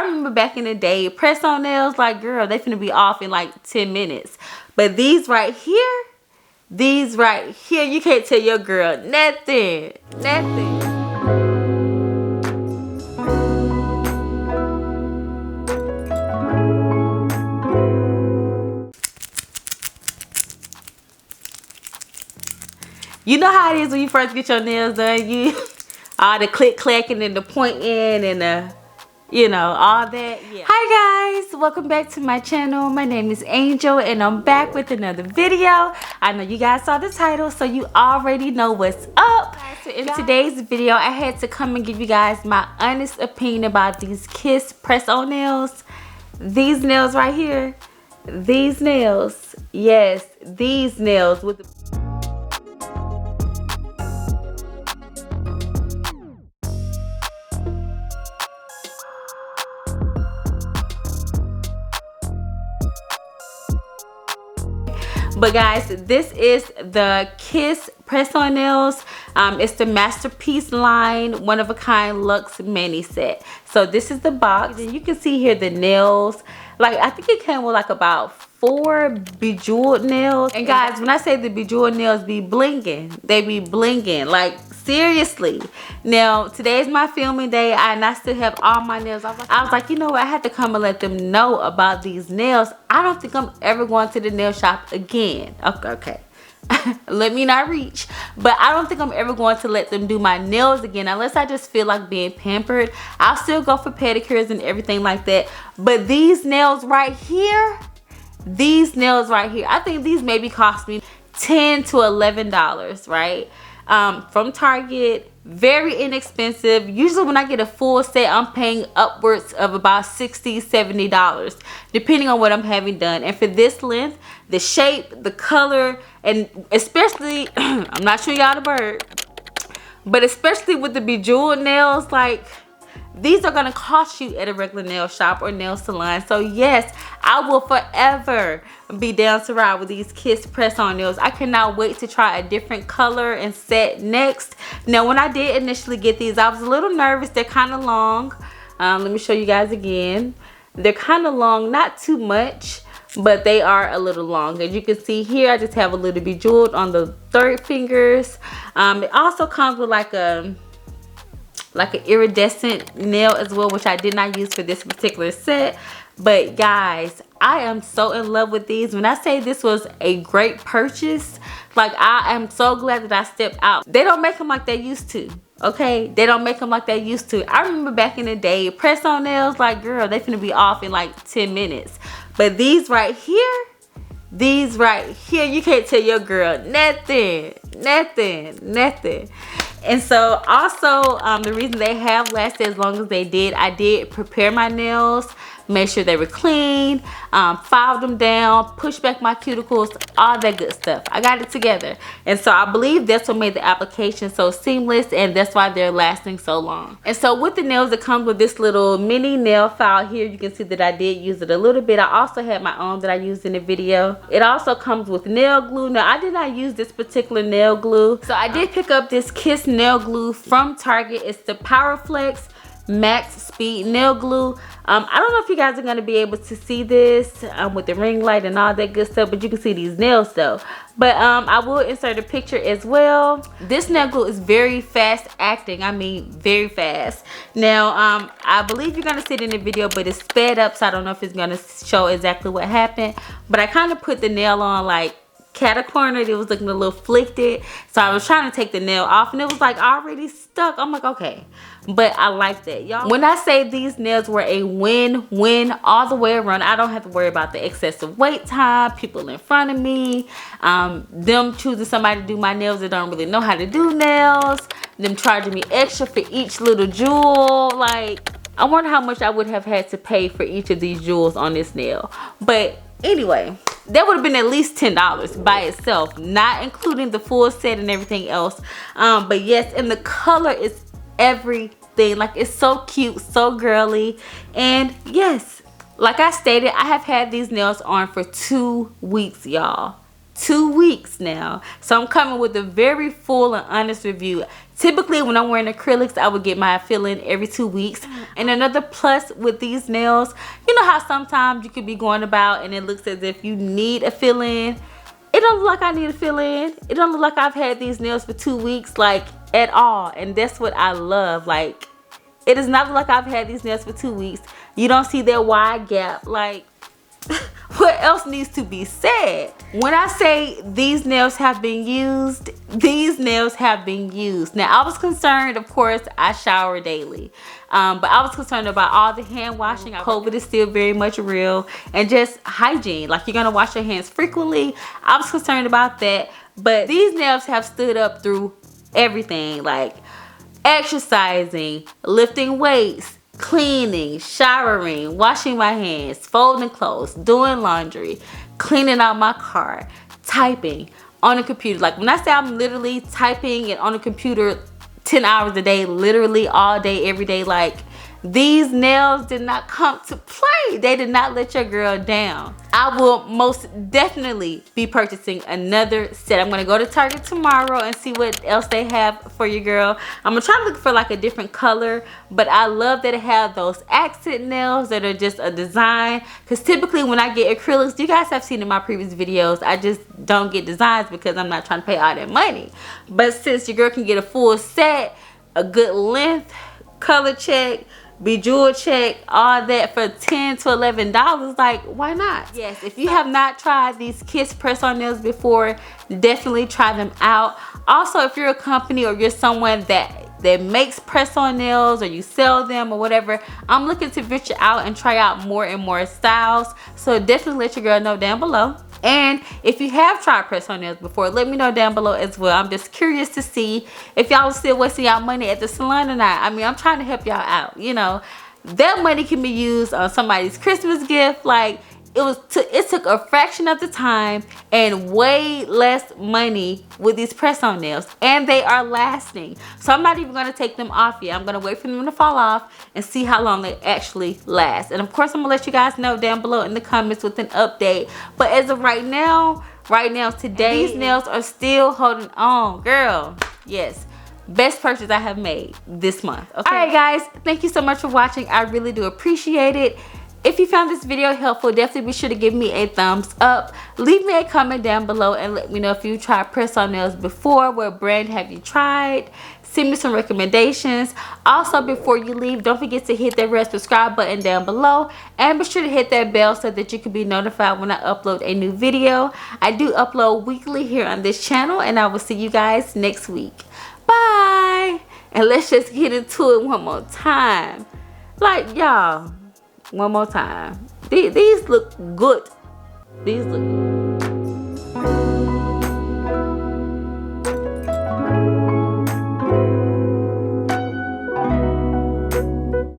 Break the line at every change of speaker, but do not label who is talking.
remember back in the day, press on nails, like, girl, they finna be off in like 10 minutes. But these right here, you can't tell your girl nothing. You know how it is when you first get your nails done. You all the click clacking and the pointing and the, you know, all that. Yeah. Hi guys, welcome back to my channel. My name is Angel and I'm back with another video. I know you guys saw the title, so you already know what's up. So in today's video, I had to come and give you guys my honest opinion about these Kiss press-on nails. These nails right here. These nails. Yes, these nails with the But guys, this is the Kiss press-on nails. It's the Masterpiece line, one of a kind luxe mini set. So this is the box, and you can see here the nails. Like, I think it came with like about 4 bejeweled nails. And guys, when I say the bejeweled nails be blinging, they be blinging. Like, seriously. Now, today's my filming day and I still have all my nails. I was like, you know what? I had to come and let them know about these nails. I don't think I'm ever going to the nail shop again. Okay. Let me not reach. But I don't think I'm ever going to let them do my nails again unless I just feel like being pampered. I'll still go for pedicures and everything like that. But these nails right here, I think these maybe cost me $10 to $11, right? From Target. Very inexpensive. Usually when I get a full set, I'm paying upwards of about $60, $70 depending on what I'm having done. And for this length, the shape, the color, and especially I'm not showing y'all the bird, but especially with the bejeweled nails, like, these are gonna cost you at a regular nail shop or nail salon. So yes, I will forever be down to ride with these Kiss press-on nails. I cannot wait to try a different color and set next. Now, when I did initially get these, I was a little nervous. They're kind of long. Let me show you guys again. They're kind of long, not too much, but they are a little long. As you can see here, I just have a little bejeweled on the third fingers. It also comes with like an iridescent nail as well, which I did not use for this particular set. But guys, I am so in love with these. When I say this was a great purchase, like, I am so glad that I stepped out. They don't make them like they used to. Okay, they don't make them like they used to. I remember back in the day, press-on nails, like, girl, they finna be off in like 10 minutes. But these right here, you can't tell your girl nothing. And so also, the reason they have lasted as long as they did, I did prepare my nails, make sure they were clean, filed them down, pushed back my cuticles, all that good stuff. I got it together. And so I believe that's what made the application so seamless, and that's why they're lasting so long. And so with the nails, it comes with this little mini nail file here. You can see that I did use it a little bit. I also had my own that I used in the video. It also comes with nail glue. Now, I did not use this particular nail glue. So I did pick up this Kiss nail glue from Target. It's the PowerFlex Max Speed nail glue. I don't know if you guys are going to be able to see this with the ring light and all that good stuff, but you can see these nails though. But I will insert a picture as well. This nail glue is very fast acting. I mean, very fast. Now, I believe you're going to see it in the video, but it's sped up, so I don't know if it's going to show exactly what happened. But I kind of put the nail on like cat-a-cornered. It was looking a little flicked, so I was trying to take the nail off and it was like already stuck. I'm like, okay, but I like that, y'all. When I say these nails were a win-win all the way around, I don't have to worry about the excessive wait time, people in front of me, them choosing somebody to do my nails that don't really know how to do nails, them charging me extra for each little jewel. Like, I wonder how much I would have had to pay for each of these jewels on this nail. But anyway, that would have been at least $10 by itself, not including the full set and everything else. But yes, and the color is everything. Like, it's so cute, so girly. And yes, like I stated, I have had these nails on for 2 weeks, y'all. 2 weeks now. So I'm coming with a very full and honest review. Typically when I'm wearing acrylics, I would get my fill-in every 2 weeks. And another plus with these nails, you know how sometimes you could be going about and it looks as if you need a fill-in. It don't look like I need a fill-in. It don't look like I've had these nails for 2 weeks, like, at all. And that's what I love. Like, it does not look like I've had these nails for 2 weeks. You don't see that wide gap. Like, what else needs to be said? When I say these nails have been used, these nails have been used. Now, I was concerned, of course, I shower daily. But I was concerned about all the hand washing. COVID is still very much real. And just hygiene. Like, you're going to wash your hands frequently. I was concerned about that. But these nails have stood up through everything. Like, exercising, lifting weights, cleaning, showering, washing my hands, folding clothes, doing laundry, cleaning out my car, typing on a computer. Like, when I say I'm literally typing and on a computer 10 hours a day, literally all day, every day, like, these nails did not come to play. They did not let your girl down. I will most definitely be purchasing another set. I'm gonna go to Target tomorrow and see what else they have for your girl. I'm gonna try to look for like a different color, but I love that it has those accent nails that are just a design. Because typically when I get acrylics, you guys have seen in my previous videos, I just don't get designs because I'm not trying to pay all that money. But since your girl can get a full set, a good length, color check, bejeweled check, all that for $10 to $11, like, why not? Yes, if you have not tried these Kiss press-on nails before, definitely try them out. Also, if you're a company or you're someone that makes press-on nails, or you sell them or whatever, I'm looking to venture out and try out more and more styles. So definitely let your girl know down below. And if you have tried press-on nails before, let me know down below as well. I'm just curious to see if y'all still wasting y'all money at the salon or not. I mean, I'm trying to help y'all out, you know. That money can be used on somebody's Christmas gift. Like, it took a fraction of the time and way less money with these press-on nails, and they are lasting. So I'm not even going to take them off yet. I'm going to wait for them to fall off and see how long they actually last. And of course, I'm going to let you guys know down below in the comments with an update. But as of right now, today's nails are still holding on, girl. Yes. Best purchase I have made this month. Okay. All right, guys. Thank you so much for watching. I really do appreciate it. If you found this video helpful, definitely be sure to give me a thumbs up. Leave me a comment down below and let me know if you tried press-on nails before. What brand have you tried? Send me some recommendations. Also, before you leave, don't forget to hit that red subscribe button down below. And be sure to hit that bell so that you can be notified when I upload a new video. I do upload weekly here on this channel, and I will see you guys next week. Bye! And let's just get into it one more time. Like, y'all. One more time. These look good. These look good.